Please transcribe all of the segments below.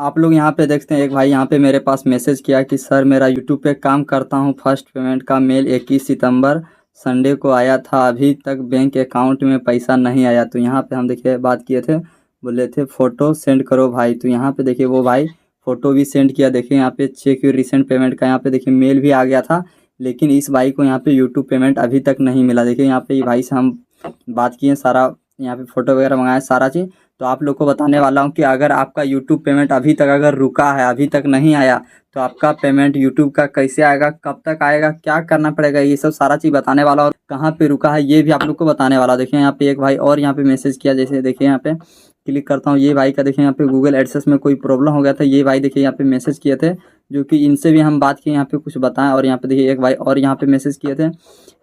आप लोग यहाँ पे देखते हैं, एक भाई यहाँ पे मेरे पास मैसेज किया कि सर मेरा यूट्यूब पे काम करता हूँ, फर्स्ट पेमेंट का मेल 21 सितंबर संडे को आया था, अभी तक बैंक अकाउंट में पैसा नहीं आया। तो यहाँ पे हम देखिए बात किए थे, बोले थे फ़ोटो सेंड करो भाई। तो यहाँ पे देखिए वो भाई फ़ोटो भी सेंड किया। देखिए यहाँ पे चेक योर रिसेंट पेमेंट का यहाँ पे देखिए मेल भी आ गया था, लेकिन इस भाई को यहाँ पे यूट्यूब पेमेंट अभी तक नहीं मिला। देखिए यहाँ पे ये भाई से हम बात किए, सारा यहाँ पे फ़ोटो वगैरह मंगाया सारा चीज़। तो आप लोग को बताने वाला हूँ कि अगर आपका यूट्यूब पेमेंट अभी तक अगर रुका है, अभी तक नहीं आया, तो आपका पेमेंट यूट्यूब का कैसे आएगा, कब तक आएगा, क्या करना पड़ेगा, ये सब सारा चीज़ बताने वाला और कहाँ पे रुका है ये भी आप लोग को बताने वाला। देखिए यहाँ पे एक भाई और यहाँ पे मैसेज किया, जैसे देखिए यहाँ पे क्लिक करता हूँ, ये भाई का देखिए यहाँ पे गूगल एडसेंस में कोई प्रॉब्लम हो गया था। ये भाई देखिए यहाँ पे मैसेज किए थे, जो कि इनसे भी हम बात किए, यहाँ पे कुछ बताएं। और यहाँ पे देखिए एक भाई और यहाँ पे मैसेज किए थे,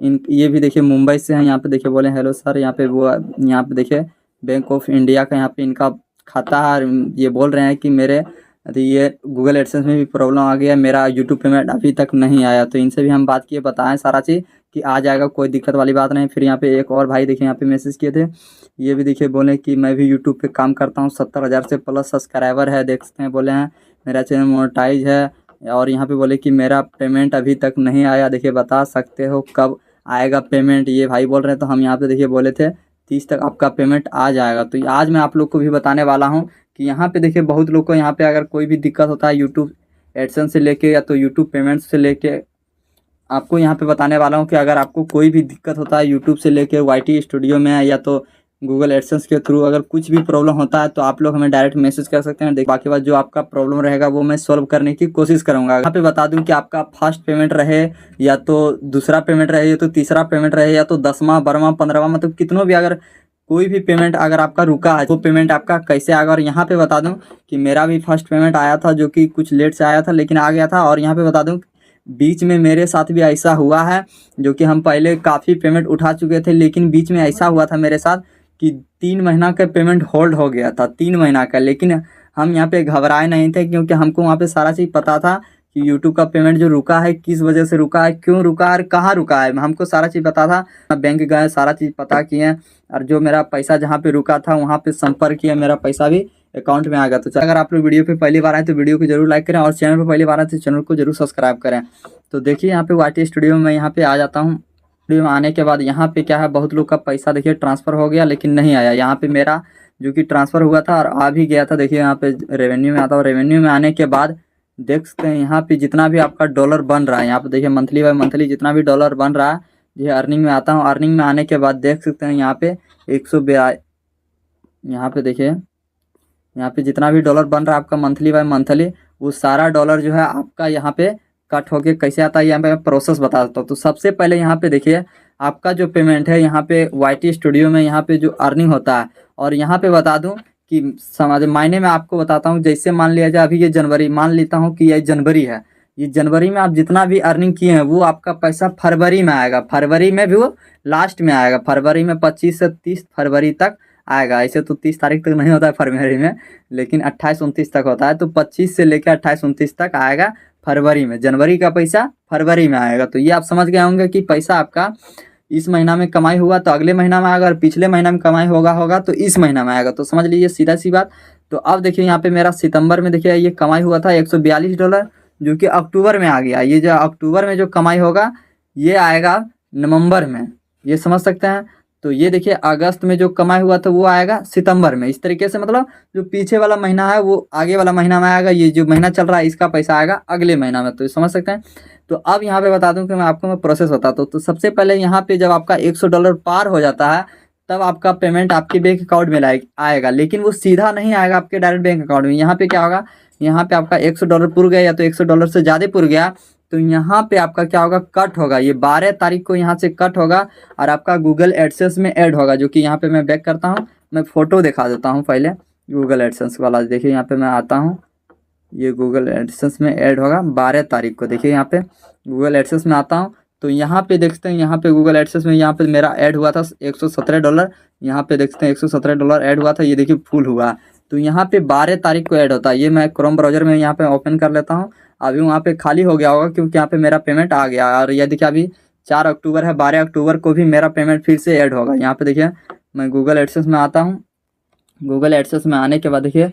इन ये भी देखिए मुंबई से हैं। यहाँ पे देखिए बोले हेलो सर, यहाँ पे वो यहाँ पे देखिए बैंक ऑफ इंडिया का यहाँ पे इनका खाता है। ये बोल रहे हैं कि मेरे ये गूगल एडसेंस में भी प्रॉब्लम आ गया, मेरा यूट्यूब पेमेंट अभी तक नहीं आया। तो इनसे भी हम बात किए, बताएं सारा चीज़ कि आ जाएगा, कोई दिक्कत वाली बात नहीं। फिर यहाँ पे एक और भाई देखिए यहाँ पे मैसेज किए थे, ये भी देखिए बोले कि मैं भी यूट्यूब पे काम करता हूँ, 70,000 से प्लस सब्सक्राइबर है, देख सकते हैं। बोले हैं मेरा चैनल मोनेटाइज है, और यहाँ पे बोले कि मेरा पेमेंट अभी तक नहीं आया, देखिए बता सकते हो कब आएगा पेमेंट, ये भाई बोल रहे हैं। तो हम यहाँ पे देखिए बोले थे 30 तक आपका पेमेंट आ जाएगा। तो आज मैं आप लोग को भी बताने वाला हूँ कि यहाँ पे देखिए बहुत लोग को यहाँ पे अगर कोई भी दिक्कत होता है यूट्यूब एडसेंस से लेके या तो यूट्यूब पेमेंट से लेके, आपको यहाँ पे बताने वाला हूँ कि अगर आपको कोई भी दिक्कत होता है यूट्यूब से लेके वाईटी स्टूडियो में या तो गूगल एडसेंस के थ्रू अगर कुछ भी प्रॉब्लम होता है, तो आप लोग हमें डायरेक्ट मैसेज कर सकते हैं। बाकी बात जो आपका प्रॉब्लम रहेगा वो मैं सॉल्व करने की कोशिश करूँगा। यहाँ पे बता दूँ कि आपका फर्स्ट पेमेंट रहे या तो दूसरा पेमेंट रहे या तो तीसरा पेमेंट रहे या तो 10वां 12वां 15वां, मतलब कितनों भी अगर कोई भी पेमेंट अगर आपका रुका है, वो पेमेंट आपका कैसे आएगा। और यहाँ पे बता दूं कि मेरा भी फर्स्ट पेमेंट आया था, जो कि कुछ लेट से आया था लेकिन आ गया था। और यहाँ पे बता दूं बीच में मेरे साथ भी ऐसा हुआ है, जो कि हम पहले काफ़ी पेमेंट उठा चुके थे, लेकिन बीच में ऐसा हुआ था मेरे साथ कि 3 महीना का पेमेंट होल्ड हो गया था, 3 महीना का। लेकिन हम यहाँ पे घबराए नहीं थे, क्योंकि हमको वहाँ पे सारा चीज़ पता था कि यूट्यूब का पेमेंट जो रुका है किस वजह से रुका है, क्यों रुका है और कहाँ रुका है, हमको सारा चीज़ पता था। बैंक गए, सारा चीज़ पता किए, और जो मेरा पैसा जहाँ पे रुका था वहाँ पे संपर्क किया, मेरा पैसा भी अकाउंट में आ गया। तो अगर आप लोग वीडियो पे पहली बार आए तो वीडियो को जरूर लाइक करें, और चैनल पे पहली बार आए तो चैनल को जरूर सब्सक्राइब करें। तो देखिए यहाँ पे वाईटी स्टूडियो में यहाँ पे आ जाता हूँ। स्टूडियो में आने के बाद यहाँ पे क्या है, बहुत लोग का पैसा देखिए ट्रांसफ़र हो गया लेकिन नहीं आया। यहाँ पे मेरा जो कि ट्रांसफ़र हुआ था और आ भी गया था। देखिए यहाँ पे रेवेन्यू में आता हूँ, रेवेन्यू में आने के बाद देख सकते हैं यहाँ पे जितना भी आपका डॉलर बन रहा है, यहाँ पे देखिए मंथली बाय मंथली जितना भी डॉलर बन रहा है, ये अर्निंग में आता हूँ। अर्निंग में आने के बाद देख सकते हैं यहाँ पे 142, यहाँ पे देखिए यहाँ पे जितना भी डॉलर बन रहा है आपका मंथली बाय मंथली, वो सारा डॉलर जो है आपका यहाँ पे कट होके कैसे आता है, यहाँ पे मैं प्रोसेस बता देता हूँ। तो सबसे पहले यहाँ पे देखिए आपका जो पेमेंट है यहाँ पे वाईटी स्टूडियो में यहाँ पे जो अर्निंग होता है, और यहाँ पे बता दूँ कि समझ मायने में आपको बताता हूँ। जैसे मान लिया जाए अभी ये जनवरी, मान लेता हूँ कि ये जनवरी है, ये जनवरी में आप जितना भी अर्निंग किए हैं वो आपका पैसा फरवरी में आएगा, फरवरी में भी वो लास्ट में आएगा, फरवरी में 25 से 30 फरवरी तक आएगा। ऐसे तो 30 तारीख तक नहीं होता है फरवरी में, लेकिन 28-29 तक होता है। तो 25 से लेकर 28-29 तक आएगा फरवरी में, जनवरी का पैसा फरवरी में आएगा। तो ये आप समझ गए होंगे कि पैसा आपका इस महीना में कमाई हुआ तो अगले महीना में आएगा, और पिछले महीना में कमाई होगा तो इस महीना में आएगा। तो समझ लीजिए सीधा सी बात। तो अब देखिए यहाँ पे मेरा सितंबर में देखिए ये कमाई हुआ था $142, जो कि अक्टूबर में आ गया। ये जो अक्टूबर में जो कमाई होगा ये आएगा नवंबर में, ये समझ सकते हैं। तो ये देखिए अगस्त में जो कमाई हुआ था वो आएगा सितंबर में। इस तरीके से मतलब जो पीछे वाला महीना है वो आगे वाला महीना में आएगा, ये जो महीना चल रहा है इसका पैसा आएगा अगले महीना में। तो समझ सकते हैं। तो अब यहाँ पे बता दूं कि मैं प्रोसेस बताता हूँ। तो सबसे पहले यहाँ पे जब आपका $100 पार हो जाता है, तब आपका पेमेंट आपके बैंक अकाउंट में आएगा, लेकिन वो सीधा नहीं आएगा आपके डायरेक्ट बैंक अकाउंट में। यहाँ पे क्या होगा, यहाँ पे आपका $100 पुर गया या तो $100 से ज़्यादा पुर गया, तो यहाँ पे आपका क्या होगा, कट होगा। ये 12 तारीख को यहाँ से कट होगा और आपका गूगल एडसेंस में ऐड होगा, जो कि यहाँ पे मैं बैक करता हूँ, मैं फ़ोटो दिखा देता हूँ पहले गूगल एडसेंस वाला। देखिए यहाँ पे मैं आता हूँ, ये गूगल एडसेंस में ऐड होगा 12 तारीख को। देखिए यहाँ पे गूगल एडसेंस में आता हूँ, तो यहाँ पे देखते हैं, यहाँ पे गूगल एडसेंस में यहाँ पे मेरा ऐड हुआ था $117। यहाँ पे देखते हैं $117 ऐड हुआ था, ये देखिए फुल हुआ। तो यहाँ पे 12 तारीख को ऐड होता है। ये मैं क्रोम ब्राउजर में यहाँ पे ओपन कर लेता हूँ। अभी वहाँ पे खाली हो गया होगा क्योंकि यहाँ पे मेरा पेमेंट आ गया। और ये देखिए अभी 4 अक्टूबर है, 12 अक्टूबर को भी मेरा पेमेंट फिर से ऐड होगा। यहाँ पे देखिए मैं गूगल एडसेंस में आता हूँ। गूगल एडसेंस में आने के बाद देखिए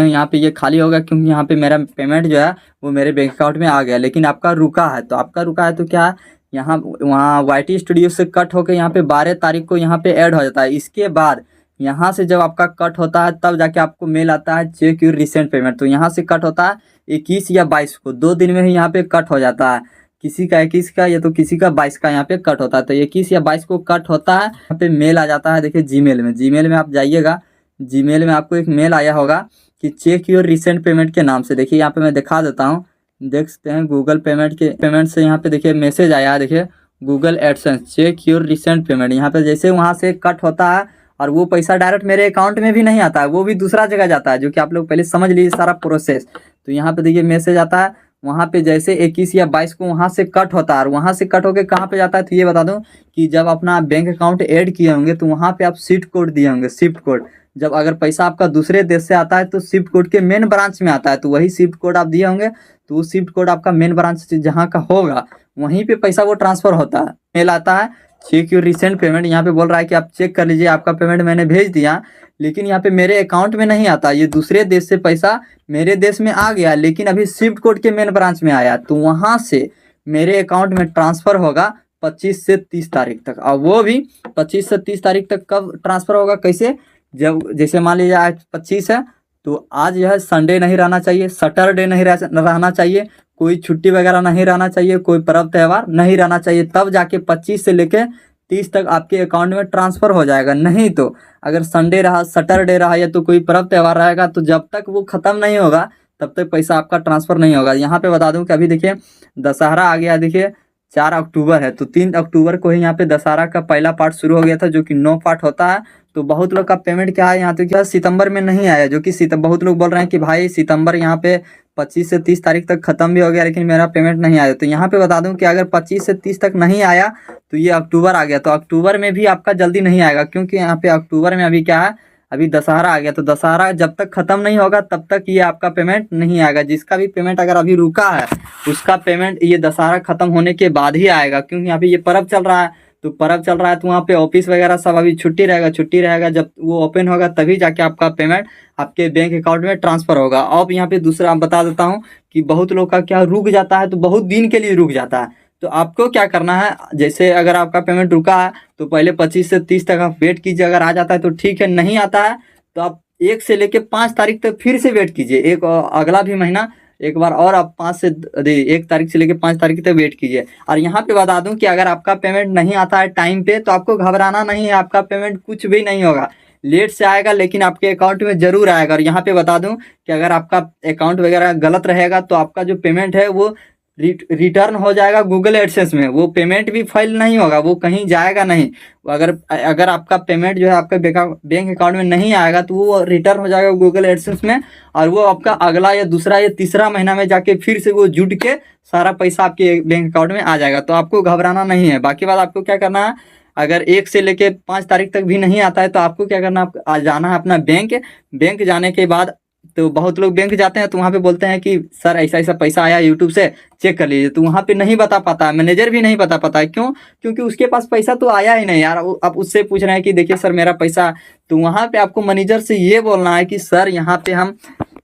यहाँ पे ये खाली होगा क्योंकि यहाँ पे मेरा पेमेंट जो है वो मेरे बैंक अकाउंट में आ गया, लेकिन आपका रुका है। तो आपका रुका है तो क्या, यहाँ वहाँ YT स्टूडियो से कट होकर यहाँ पे 12 तारीख को यहाँ पे ऐड हो जाता है। इसके बाद यहाँ से जब आपका कट होता है तब जाके आपको मेल आता है चेक योर रिसेंट पेमेंट। तो यहाँ से कट होता है 21 या 22 को, 2 दिन में ही यहाँ पे कट हो जाता है। किसी का 21 का या तो किसी का 22 का यहाँ पे कट होता है। तो 21 या 22 को कट होता है, यहाँ पे मेल आ जाता है। देखिए जीमेल में आप जाइएगा, जीमेल में आपको एक मेल आया होगा कि चेक योर रिसेंट पेमेंट के नाम से। देखिए यहाँ पे मैं दिखा देता हूँ, देख सकते हैं गूगल पेमेंट से यहाँ पे देखिए मैसेज आया है। देखिए Google AdSense check your recent payment, यहाँ पे जैसे वहाँ से कट होता है और वो पैसा डायरेक्ट मेरे अकाउंट में भी नहीं आता है, वो भी दूसरा जगह जाता है, जो कि आप लोग पहले समझ लीजिए सारा प्रोसेस। तो यहाँ पे देखिए मैसेज आता है, वहाँ पे जैसे 21 या 22 को वहाँ से कट होता है और वहाँ से कट होकर कहाँ पे जाता है, तो ये बता दूँ कि जब अपना बैंक अकाउंट ऐड किए होंगे तो वहाँ पे आप शिफ्ट कोड दिए होंगे, शिफ्ट कोड। जब अगर पैसा आपका दूसरे देश से आता है तो शिफ्ट कोड के मेन ब्रांच में आता है, तो वही शिफ्ट कोड आप दिए होंगे, तो वो शिफ्ट कोड आपका मेन ब्रांच जहाँ का होगा वहीं पे पैसा वो ट्रांसफर होता है। मेल आता है चेक योर रिसेंट पेमेंट, यहाँ पे बोल रहा है कि आप चेक कर लीजिए आपका पेमेंट मैंने भेज दिया, लेकिन यहाँ पे मेरे अकाउंट में नहीं आता, ये दूसरे देश से पैसा मेरे देश में आ गया, लेकिन अभी शिफ्ट कोड के मेन ब्रांच में आया, तो वहाँ से मेरे अकाउंट में ट्रांसफ़र होगा 25 से 30 तारीख तक। और वो भी 25 से 30 तारीख तक कब ट्रांसफ़र होगा, कैसे, जब जैसे मान लीजिए आज 25 है तो आज यह संडे नहीं रहना चाहिए, सैटरडे नहीं रहना चाहिए, कोई छुट्टी वगैरह नहीं रहना चाहिए, कोई पर्व त्यौहार नहीं रहना चाहिए, तब जाके 25 से लेके 30 तक आपके अकाउंट में ट्रांसफ़र हो जाएगा। नहीं तो अगर संडे रहा, सैटरडे रहा या तो कोई पर्व त्यौहार रहेगा तो जब तक वो ख़त्म नहीं होगा तब तक पैसा आपका ट्रांसफ़र नहीं होगा। यहाँ पे बता दूं कि अभी देखिए दशहरा आ गया, देखिए 4 अक्टूबर है, तो 3 अक्टूबर को ही यहाँ पे दशहरा का पहला पार्ट शुरू हो गया था, जो कि 9 पार्ट होता है। तो बहुत लोग का पेमेंट क्या है यहाँ तो क्या सितंबर में नहीं आया, जो कि बहुत लोग बोल रहे हैं कि भाई सितंबर यहाँ पे 25 से 30 तारीख तक ख़त्म भी हो गया लेकिन मेरा पेमेंट नहीं आया। तो यहाँ पे बता दूं कि अगर 25 से 30 तक नहीं आया तो ये अक्टूबर आ गया, तो अक्टूबर में भी आपका जल्दी नहीं आएगा, क्योंकि यहाँ पे अक्टूबर में अभी क्या है, अभी दशहरा आ गया, तो दशहरा जब तक ख़त्म नहीं होगा तब तक ये आपका पेमेंट नहीं आएगा। जिसका भी पेमेंट अगर अभी रुका है उसका पेमेंट ये दशहरा ख़त्म होने के बाद ही आएगा, क्योंकि यहाँ पे ये पर्व चल रहा है, तो पर्व चल रहा है तो वहाँ पे ऑफिस वगैरह सब अभी छुट्टी रहेगा, जब वो ओपन होगा तभी जाके आपका पेमेंट आपके बैंक अकाउंट में ट्रांसफ़र होगा। अब यहाँ पे दूसरा बता देता हूँ कि बहुत लोग का क्या रुक जाता है, तो बहुत दिन के लिए रुक जाता है। तो आपको क्या करना है, जैसे अगर आपका पेमेंट रुका है तो पहले 25 से 30 तक आप वेट कीजिए, अगर आ जाता है तो ठीक है, नहीं आता है तो आप 1 से लेके 5 तारीख तक फिर से वेट कीजिए, एक अगला भी महीना एक बार और आप 1 तारीख से लेके 5 तारीख तक वेट कीजिए। और यहाँ पे बता दूं कि अगर आपका पेमेंट नहीं आता है टाइम पे तो आपको घबराना नहीं है, आपका पेमेंट कुछ भी नहीं होगा, लेट से आएगा लेकिन आपके अकाउंट में ज़रूर आएगा। और यहाँ पे बता दूं कि अगर आपका अकाउंट वगैरह गलत रहेगा तो आपका जो पेमेंट है वो रिटर्न हो जाएगा गूगल एडसेंस में, वो पेमेंट भी फाइल नहीं होगा, वो कहीं जाएगा नहीं। अगर आपका पेमेंट जो है आपके बैंक अकाउंट में नहीं आएगा तो वो रिटर्न हो जाएगा गूगल एडसेंस में, और वो आपका अगला या दूसरा या तीसरा महीना में जाके फिर से वो जुट के सारा पैसा आपके बैंक अकाउंट में आ जाएगा। तो आपको घबराना नहीं है। बाकी बात आपको क्या करना है, अगर 1 से लेके 5 तारीख तक भी नहीं आता है तो आपको क्या करना है, आज जाना है अपना बैंक जाने के बाद, तो बहुत लोग बैंक जाते हैं तो वहाँ पे बोलते हैं कि सर ऐसा ऐसा पैसा आया यूट्यूब से चेक कर लीजिए, तो वहाँ पे नहीं बता पाता है, मैनेजर भी नहीं बता पाता है। क्यों? क्योंकि उसके पास पैसा तो आया ही नहीं यार। आप उससे पूछ रहे हैं कि देखिए सर मेरा पैसा, तो वहाँ पे आपको मैनेजर से ये बोलना है कि सर यहाँ पे हम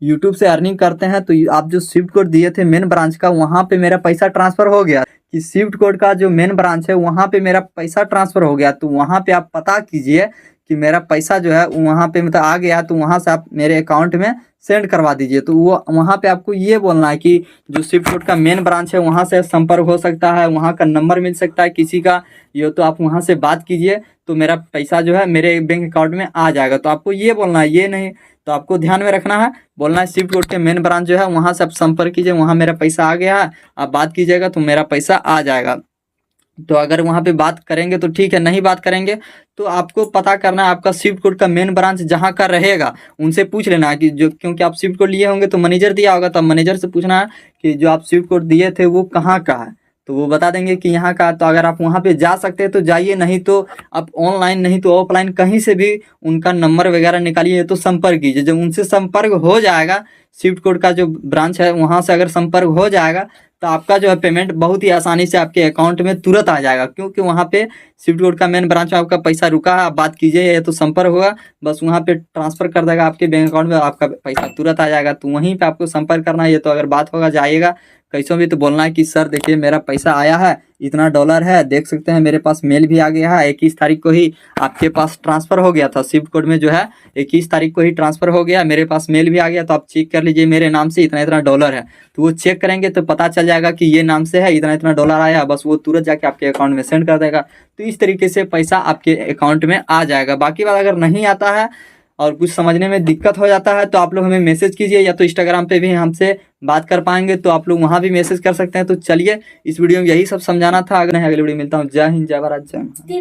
यूट्यूब से अर्निंग करते हैं, तो आप जो स्विफ्ट कोड दिए थे मेन ब्रांच का, वहाँ पे मेरा पैसा ट्रांसफ़र हो गया, कि स्विफ्ट कोड का जो मेन ब्रांच है वहाँ पे मेरा पैसा ट्रांसफ़र हो गया। तो वहाँ पे आप पता कीजिए कि मेरा पैसा जो है वहाँ पे मतलब आ गया, तो वहाँ से आप मेरे अकाउंट में सेंड करवा दीजिए। तो वो वहाँ पे आपको ये बोलना है कि जो स्विफ्ट कोड का मेन ब्रांच है वहाँ से संपर्क हो सकता है, वहाँ का नंबर मिल सकता है किसी का, ये तो आप वहाँ से बात कीजिए तो मेरा पैसा जो है मेरे बैंक अकाउंट में आ जाएगा। तो आपको ये बोलना है, ये नहीं, तो आपको ध्यान में रखना है, बोलना है स्विफ्ट कोड के मेन ब्रांच जो है वहाँ से आप संपर्क कीजिए, वहाँ मेरा पैसा आ गया है, आप बात कीजिएगा तो मेरा पैसा आ जाएगा। तो अगर वहाँ पे बात करेंगे तो ठीक है, नहीं बात करेंगे तो आपको पता करना है आपका स्विफ्ट कोड का मेन ब्रांच जहाँ का रहेगा उनसे पूछ लेना है कि जो, क्योंकि आप स्विफ्ट कोड लिए होंगे तो मैनेजर दिया होगा, तब मैनेजर से पूछना है कि जो आप स्विफ्ट कोड दिए थे वो कहाँ का है। तो वो बता देंगे कि यहाँ का। तो अगर आप वहाँ पे जा सकते हैं तो जाइए, नहीं तो आप ऑनलाइन नहीं तो ऑफलाइन कहीं से भी उनका नंबर वगैरह निकालिए तो संपर्क कीजिए। जब उनसे संपर्क हो जाएगा, स्विफ्ट कोड का जो ब्रांच है वहाँ से अगर संपर्क हो जाएगा तो आपका जो है पेमेंट बहुत ही आसानी से आपके अकाउंट में तुरंत आ जाएगा, क्योंकि वहाँ पे स्विफ्ट कोड का मेन ब्रांच में आपका पैसा रुका है। आप बात कीजिए या तो संपर्क होगा, बस वहाँ पे ट्रांसफर कर देगा आपके बैंक अकाउंट में, आपका पैसा तुरंत आ जाएगा। तो वहीं पे आपको संपर्क करना है। ये तो अगर बात होगा जाइएगा कैसों भी तो बोलना है कि सर देखिए मेरा पैसा आया है, इतना डॉलर है, देख सकते हैं मेरे पास मेल भी आ गया है, 21 तारीख को ही आपके पास ट्रांसफ़र हो गया था स्विफ्ट कोड में जो है 21 तारीख को ही ट्रांसफ़र हो गया, मेरे पास मेल भी आ गया, तो आप चेक कर लीजिए मेरे नाम से इतना इतना डॉलर है। तो वो चेक करेंगे तो पता चल जाएगा कि ये नाम से है, इतना इतना डॉलर आया, बस वो तुरंत जाके आपके अकाउंट में सेंड कर देगा। तो इस तरीके से पैसा आपके अकाउंट में आ जाएगा। बाकी बात अगर नहीं आता है और कुछ समझने में दिक्कत हो जाता है तो आप लोग हमें मैसेज कीजिए, या तो इंस्टाग्राम पे भी हमसे बात कर पाएंगे तो आप लोग वहाँ भी मैसेज कर सकते हैं। तो चलिए, इस वीडियो में यही सब समझाना था। अगर नहीं अगली वीडियो मिलता हूँ। जय हिंद, जय भारत, जय।